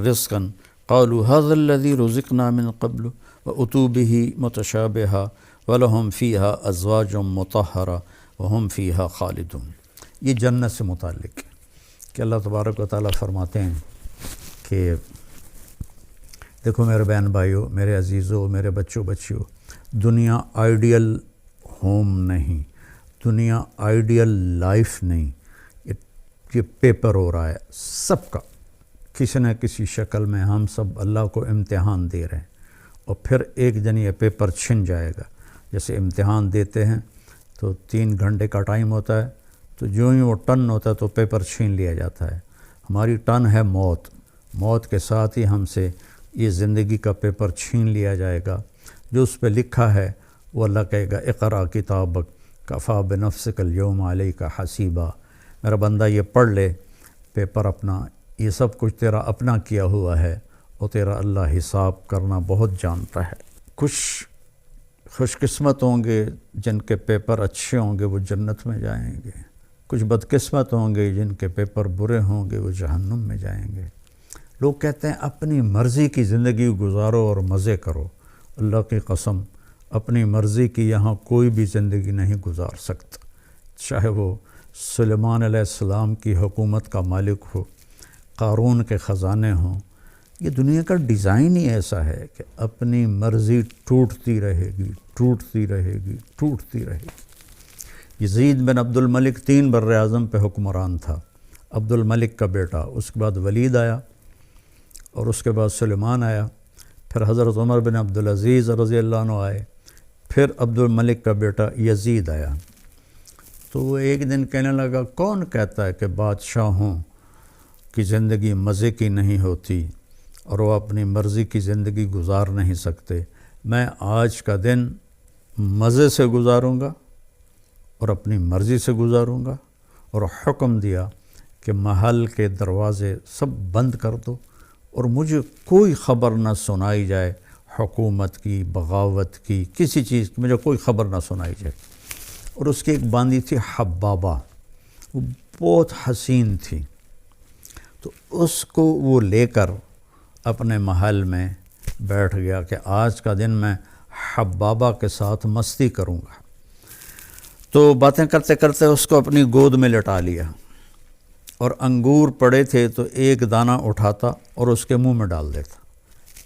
رزقا قالوا هذا الذي رزقنا من قبل وأتوا به متشابها ولهم فيها أزواج مطهرة وهم فيها خالدون۔ یہ جنت سے متعلق کہ اللہ تبارک و تعالیٰ فرماتے ہیں کہ دیکھو میرے بہن بھائیو، میرے عزیزو، میرے بچوں بچیوں، دنیا آئیڈیل ہوم نہیں، دنیا آئیڈیل لائف نہیں، یہ پیپر ہو رہا ہے سب کا، کسی نہ کسی شکل میں ہم سب اللہ کو امتحان دے رہے ہیں، اور پھر ایک دن یہ پیپر چھن جائے گا۔ جیسے امتحان دیتے ہیں تو 3 گھنٹے کا ٹائم ہوتا ہے، تو جو ہی وہ ٹن ہوتا ہے تو پیپر چھین لیا جاتا ہے۔ ہماری ٹن ہے موت، موت کے ساتھ ہی ہم سے یہ زندگی کا پیپر چھین لیا جائے گا۔ جو اس پہ لکھا ہے وہ اللہ کہے گا اقرأ کتابک کفیٰ بنفسک الیوم علیک حسیبا، میرا بندہ یہ پڑھ لے پیپر اپنا، یہ سب کچھ تیرا اپنا کیا ہوا ہے اور تیرا اللہ حساب کرنا بہت جانتا ہے۔ کچھ خوش قسمت ہوں گے جن کے پیپر اچھے ہوں گے وہ جنت میں جائیں گے، کچھ بدقسمت ہوں گے جن کے پیپر برے ہوں گے وہ جہنم میں جائیں گے۔ لوگ کہتے ہیں اپنی مرضی کی زندگی گزارو اور مزے کرو، اللہ کی قسم اپنی مرضی کی یہاں کوئی بھی زندگی نہیں گزار سکتا، چاہے وہ سلیمان علیہ السلام کی حکومت کا مالک ہو، قارون کے خزانے ہوں۔ یہ دنیا کا ڈیزائن ہی ایسا ہے کہ اپنی مرضی ٹوٹتی رہے گی، ٹوٹتی رہے گی، ٹوٹتی رہے گی۔ یزید بن عبد الملک 3 بر اعظم پہ حکمران تھا، عبد الملک کا بیٹا، اس کے بعد ولید آیا اور اس کے بعد سلیمان آیا، پھر حضرت عمر بن عبدالعزیز رضی اللہ عنہ آئے، پھر عبد الملک کا بیٹا یزید آیا۔ تو وہ ایک دن کہنے لگا کون کہتا ہے کہ بادشاہوں کی زندگی مزے کی نہیں ہوتی اور وہ اپنی مرضی کی زندگی گزار نہیں سکتے؟ میں آج کا دن مزے سے گزاروں گا اور اپنی مرضی سے گزاروں گا، اور حکم دیا کہ محل کے دروازے سب بند کر دو اور مجھے کوئی خبر نہ سنائی جائے، حکومت کی، بغاوت کی، کسی چیز کی مجھے کوئی خبر نہ سنائی جائے۔ اور اس کی ایک باندی تھی حبابہ، وہ بہت حسین تھی، تو اس کو وہ لے کر اپنے محل میں بیٹھ گیا کہ آج کا دن میں حبابہ کے ساتھ مستی کروں گا۔ تو باتیں کرتے کرتے اس کو اپنی گود میں لٹا لیا، اور انگور پڑے تھے تو ایک دانہ اٹھاتا اور اس کے منہ میں ڈال دیتا،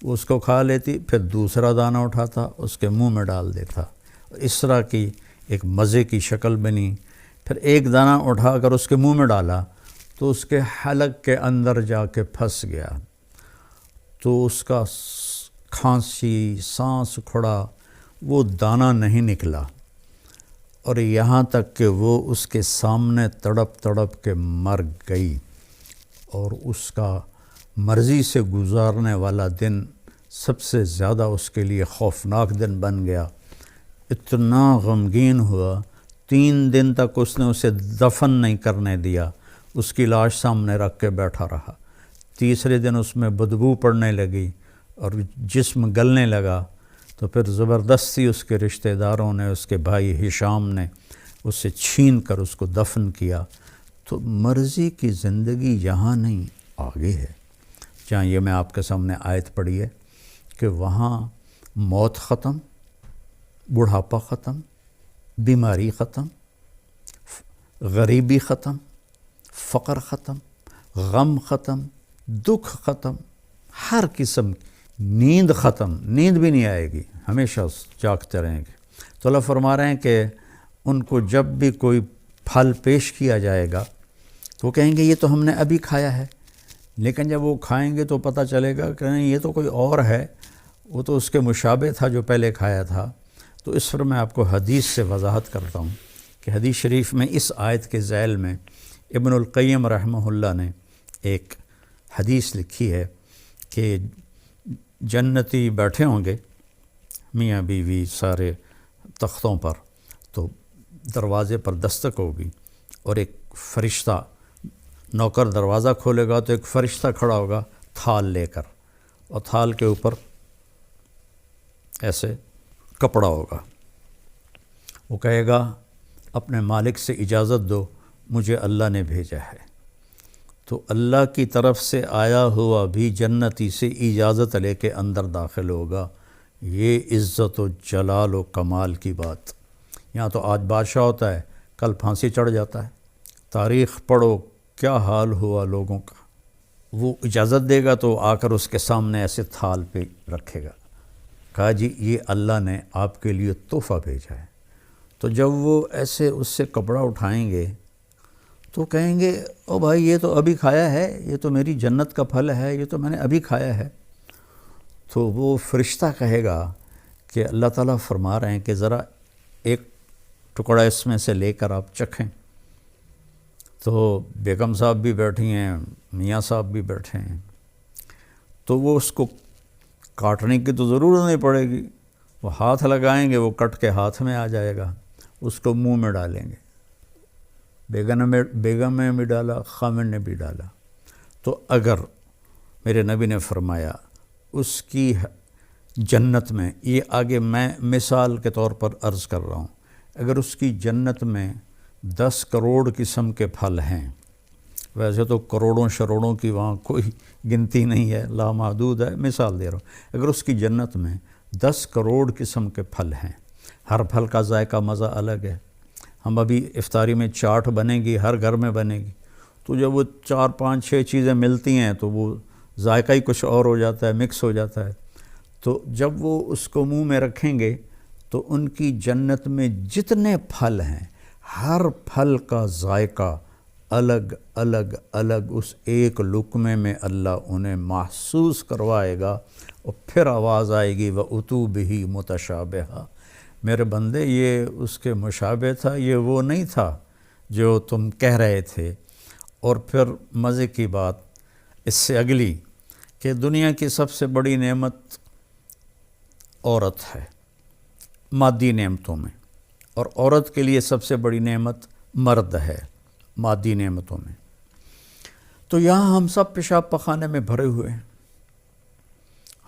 وہ اس کو کھا لیتی، پھر دوسرا دانہ اٹھاتا اس کے منہ میں ڈال دیتا، اس طرح کی ایک مزے کی شکل بنی۔ پھر ایک دانہ اٹھا کر اس کے منہ میں ڈالا تو اس کے حلق کے اندر جا کے پھنس گیا، تو اس کا کھانسی، سانس کھڑا، وہ دانہ نہیں نکلا، اور یہاں تک کہ وہ اس کے سامنے تڑپ تڑپ کے مر گئی، اور اس کا مرضی سے گزارنے والا دن سب سے زیادہ اس کے لیے خوفناک دن بن گیا۔ اتنا غمگین ہوا، 3 دن تک اس نے اسے دفن نہیں کرنے دیا، اس کی لاش سامنے رکھ کے بیٹھا رہا۔ تیسرے دن اس میں بدبو پڑنے لگی اور جسم گلنے لگا، تو پھر زبردستی اس کے رشتہ داروں نے، اس کے بھائی ہشام نے اسے چھین کر اس کو دفن کیا۔ تو مرضی کی زندگی یہاں نہیں، آگے ہے، جہاں یہ میں آپ کے سامنے آیت پڑھی ہے کہ وہاں موت ختم، بڑھاپا ختم، بیماری ختم، غریبی ختم، فقر ختم، غم ختم، دکھ ختم، ہر قسم کی نیند ختم، نیند بھی نہیں آئے گی، ہمیشہ جاگتے رہیں گے۔ تو اللہ فرما رہے ہیں کہ ان کو جب بھی کوئی پھل پیش کیا جائے گا تو وہ کہیں گے یہ تو ہم نے ابھی کھایا ہے، لیکن جب وہ کھائیں گے تو پتہ چلے گا کہ نہیں یہ تو کوئی اور ہے، وہ تو اس کے مشابہ تھا جو پہلے کھایا تھا۔ تو اس پر میں آپ کو حدیث سے وضاحت کرتا ہوں کہ حدیث شریف میں اس آیت کے ذیل میں ابن القیم رحمہ اللہ نے ایک حدیث لکھی ہے کہ جنتی بیٹھے ہوں گے میاں بیوی سارے تختوں پر، تو دروازے پر دستک ہوگی اور ایک فرشتہ، نوکر دروازہ کھولے گا تو ایک فرشتہ کھڑا ہوگا تھال لے کر، اور تھال کے اوپر ایسے کپڑا ہوگا، وہ کہے گا اپنے مالک سے اجازت دو، مجھے اللہ نے بھیجا ہے۔ تو اللہ کی طرف سے آیا ہوا بھی جنتی سے اجازت لے کے اندر داخل ہوگا۔ یہ عزت و جلال و کمال کی بات۔ یہاں تو آج بادشاہ ہوتا ہے، کل پھانسی چڑھ جاتا ہے۔ تاریخ پڑھو کیا حال ہوا لوگوں کا۔ وہ اجازت دے گا تو آ کر اس کے سامنے ایسے تھال پہ رکھے گا، کہا جی یہ اللہ نے آپ کے لیے تحفہ بھیجا ہے۔ تو جب وہ ایسے اس سے کپڑا اٹھائیں گے تو کہیں گے او بھائی یہ تو ابھی کھایا ہے، یہ تو میری جنت کا پھل ہے، یہ تو میں نے ابھی کھایا ہے۔ تو وہ فرشتہ کہے گا کہ اللہ تعالیٰ فرما رہے ہیں کہ ذرا ایک ٹکڑا اس میں سے لے کر آپ چکھیں۔ تو بیگم صاحب بھی بیٹھی ہیں، میاں صاحب بھی بیٹھے ہیں، تو وہ اس کو کاٹنے کی تو ضرورت نہیں پڑے گی، وہ ہاتھ لگائیں گے، وہ کٹ کے ہاتھ میں آ جائے گا، اس کو منہ میں ڈالیں گے۔ بیگم نے بھی ڈالا، خامن نے بھی ڈالا۔ تو اگر میرے نبی نے فرمایا اس کی جنت میں، یہ آگے میں مثال کے طور پر عرض کر رہا ہوں، اگر اس کی جنت میں 10 کروڑ قسم کے پھل ہیں، ویسے تو کروڑوں شروڑوں کی وہاں کوئی گنتی نہیں ہے، لامحدود ہے، مثال دے رہا ہوں، اگر اس کی جنت میں 10 کروڑ قسم کے پھل ہیں، ہر پھل کا ذائقہ مزہ الگ ہے۔ ہم ابھی افطاری میں چاٹ بنے گی، ہر گھر میں بنے گی، تو جب وہ 4 5 6 چیزیں ملتی ہیں تو وہ ذائقہ ہی کچھ اور ہو جاتا ہے، مکس ہو جاتا ہے۔ تو جب وہ اس کو منہ میں رکھیں گے تو ان کی جنت میں جتنے پھل ہیں، ہر پھل کا ذائقہ الگ الگ الگ اس ایک لقمے میں اللہ انہیں محسوس کروائے گا، اور پھر آواز آئے گی وَأُتُوا بِهِ مُتَشَابِهًا، میرے بندے یہ اس کے مشابہ تھا، یہ وہ نہیں تھا جو تم کہہ رہے تھے۔ اور پھر مزے کی بات اس سے اگلی کہ دنیا کی سب سے بڑی نعمت عورت ہے مادی نعمتوں میں، اور عورت کے لیے سب سے بڑی نعمت مرد ہے مادی نعمتوں میں۔ تو یہاں ہم سب پیشاب پخانے میں بھرے ہوئے ہیں،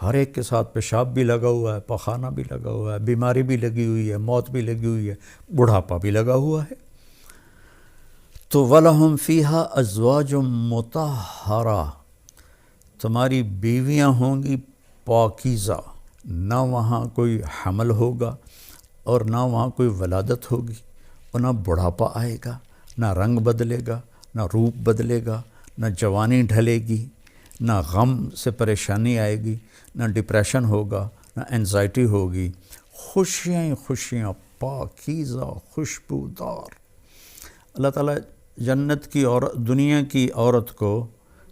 ہر ایک کے ساتھ پیشاب بھی لگا ہوا ہے، پخانہ بھی لگا ہوا ہے، بیماری بھی لگی ہوئی ہے، موت بھی لگی ہوئی ہے، بڑھاپا بھی لگا ہوا ہے۔ تو وَلَهُمْ فِيهَا أَزْوَاجٌ مُطَهَّرَةٌ، تمہاری بیویاں ہوں گی پاکیزہ، نہ وہاں کوئی حمل ہوگا اور نہ وہاں کوئی ولادت ہوگی، اور نہ بڑھاپا آئے گا، نہ رنگ بدلے گا، نہ روپ بدلے گا، نہ جوانی ڈھلے گی، نہ غم سے پریشانی آئے گی، نہ ڈپریشن ہوگا، نہ انزائٹی ہوگی، خوشیاں ہی خوشیاں، پاکیزہ، خوشبودار۔ اللہ تعالیٰ جنت کی عورت، دنیا کی عورت کو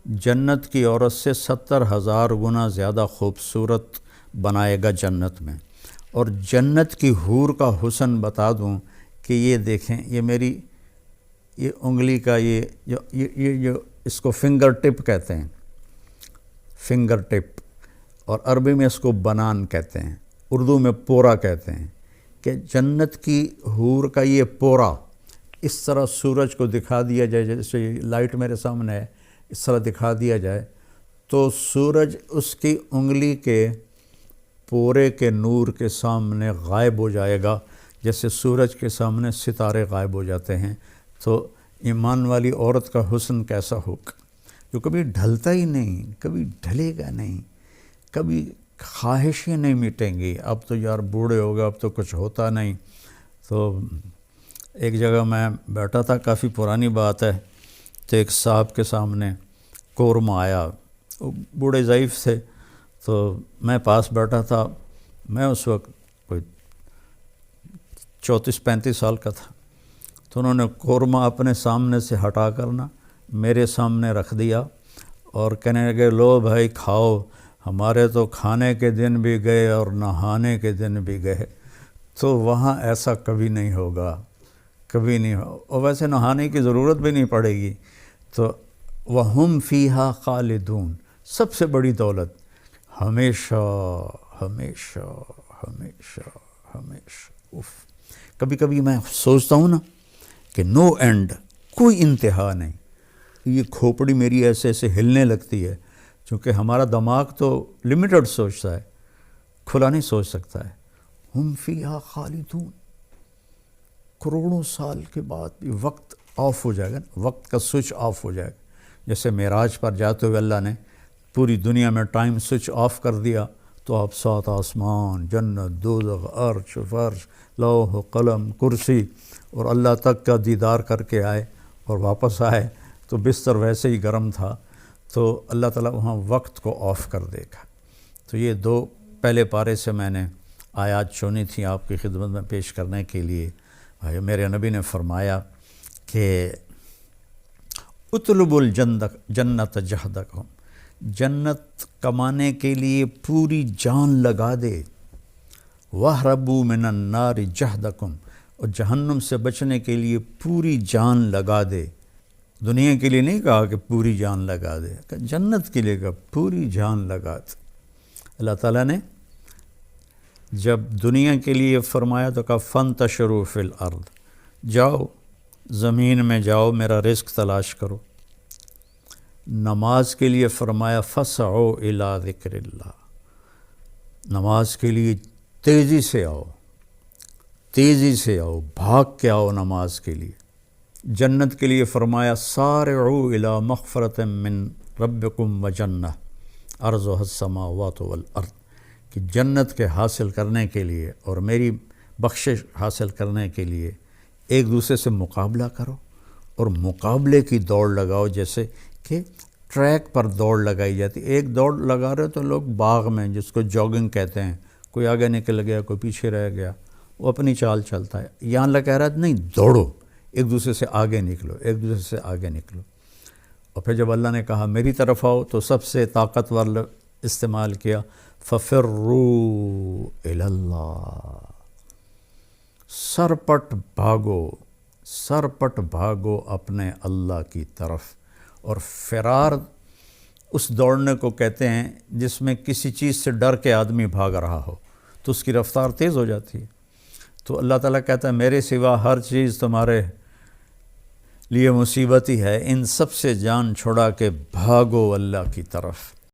جنت کی عورت سے 70,000 گنا زیادہ خوبصورت بنائے گا جنت میں۔ اور جنت کی حور کا حسن بتا دوں کہ یہ دیکھیں، یہ میری یہ انگلی کا یہ اس کو فنگر ٹپ کہتے ہیں، فنگر ٹپ، اور عربی میں اس کو بنان کہتے ہیں، اردو میں پورا کہتے ہیں، کہ جنت کی حور کا یہ پورا اس طرح سورج کو دکھا دیا جائے، جیسے لائٹ میرے سامنے ہے، اس طرح دکھا دیا جائے تو سورج اس کی انگلی کے پورے کے نور کے سامنے غائب ہو جائے گا، جیسے سورج کے سامنے ستارے غائب ہو جاتے ہیں۔ تو ایمان والی عورت کا حسن کیسا ہوگا، جو کبھی ڈھلتا ہی نہیں، کبھی ڈھلے گا نہیں، کبھی خواہشیں نہیں مٹیں گی، اب تو یار بوڑھے ہو گئے، اب تو کچھ ہوتا نہیں۔ تو ایک جگہ میں بیٹھا تھا، کافی پرانی بات ہے، تو ایک صاحب کے سامنے قورمہ آیا، وہ بوڑھے ضعیف تھے، تو میں پاس بیٹھا تھا، میں اس وقت کوئی 34-35 سال کا تھا، تو انہوں نے قورمہ اپنے سامنے سے ہٹا کرنا میرے سامنے رکھ دیا اور کہنے لگے لو بھائی کھاؤ، ہمارے تو کھانے کے دن بھی گئے اور نہانے کے دن بھی گئے۔ تو وہاں ایسا کبھی نہیں ہوگا، کبھی نہیں ہو، اور ویسے نہانے کی ضرورت بھی نہیں پڑے گی۔ تو وَهُمْ فِيهَا خَالِدُونَ، سب سے بڑی دولت، ہمیشہ ہمیشہ ہمیشہ ہمیشہ۔ کبھی کبھی میں سوچتا ہوں نا کہ نو اینڈ، کوئی انتہا نہیں، یہ کھوپڑی میری ایسے ایسے ہلنے لگتی ہے، چونکہ ہمارا دماغ تو لمیٹڈ سوچتا ہے، کھلا نہیں سوچ سکتا ہے۔ ہم فیہا خالدون، کروڑوں سال کے بعد بھی وقت آف ہو جائے گا، وقت کا سوئچ آف ہو جائے گا، جیسے معراج پر جاتے ہوئے اللہ نے پوری دنیا میں ٹائم سوئچ آف کر دیا تو آپ 7 آسمان، جنت، دوزخ، عرش، فرش، لوح و قلم، کرسی اور اللہ تک کا دیدار کر کے آئے اور واپس آئے تو بستر ویسے ہی گرم تھا، تو اللہ تعالیٰ وہاں وقت کو آف کر دے گا۔ تو یہ 2 پہلے پارے سے میں نے آیات چنی تھیں آپ کی خدمت میں پیش کرنے کے لیے۔ میرے نبی نے فرمایا کہ اطلب الجنت جہدکم، جنت کمانے کے لیے پوری جان لگا دے، وَاہْرَبُوا مِنَ النَّارِ جَہْدَكُمْ، اور جہنم سے بچنے کے لیے پوری جان لگا دے۔ دنیا کے لیے نہیں کہا کہ پوری جان لگا دے، کہ جنت کے لیے کہا پوری جان لگا دے۔ اللہ تعالیٰ نے جب دنیا کے لیے فرمایا تو کہا فَانْتَشِرُوا فِي الْأَرْضِ، جاؤ زمین میں جاؤ میرا رزق تلاش کرو۔ نماز کے لیے فرمایا فَاسْعُوا إِلَىٰ ذِكْرِ اللَّهِ، نماز کے لیے تیزی سے آؤ، تیزی سے آؤ، بھاگ کے آؤ نماز کے لیے۔ جنت کے لیے فرمایا سارعوا إِلَىٰ مَغْفِرَةٍ مِّن رَبِّكُمْ وَجَنَّةٍ عَرْضُهَا السَّمَاوَاتُ وَالْأَرْضِ، کہ جنت کے حاصل کرنے کے لیے اور میری بخشش حاصل کرنے کے لیے ایک دوسرے سے مقابلہ کرو اور مقابلے کی دوڑ لگاؤ، جیسے کہ ٹریک پر دوڑ لگائی جاتی۔ ایک دوڑ لگا رہے تو لوگ باغ میں، جس کو جاگنگ کہتے ہیں، کوئی آگے نکل گیا کوئی پیچھے رہ گیا، وہ اپنی چال چلتا ہے۔ یہاں اللہ کہہ رہا ہے نہیں، دوڑو، ایک دوسرے سے آگے نکلو، ایک دوسرے سے آگے نکلو۔ اور پھر جب اللہ نے کہا میری طرف آؤ تو سب سے طاقتور استعمال کیا فَفِرُّوا إِلَى اللَّهِ، سرپٹ بھاگو، سرپٹ بھاگو اپنے اللہ کی طرف۔ اور فرار اس دوڑنے کو کہتے ہیں جس میں کسی چیز سے ڈر کے آدمی بھاگ رہا ہو تو اس کی رفتار تیز ہو جاتی ہے۔ تو اللہ تعالیٰ کہتا ہے میرے سوا ہر چیز تمہارے لیے مصیبت ہی ہے، ان سب سے جان چھڑا کے بھاگو اللہ کی طرف۔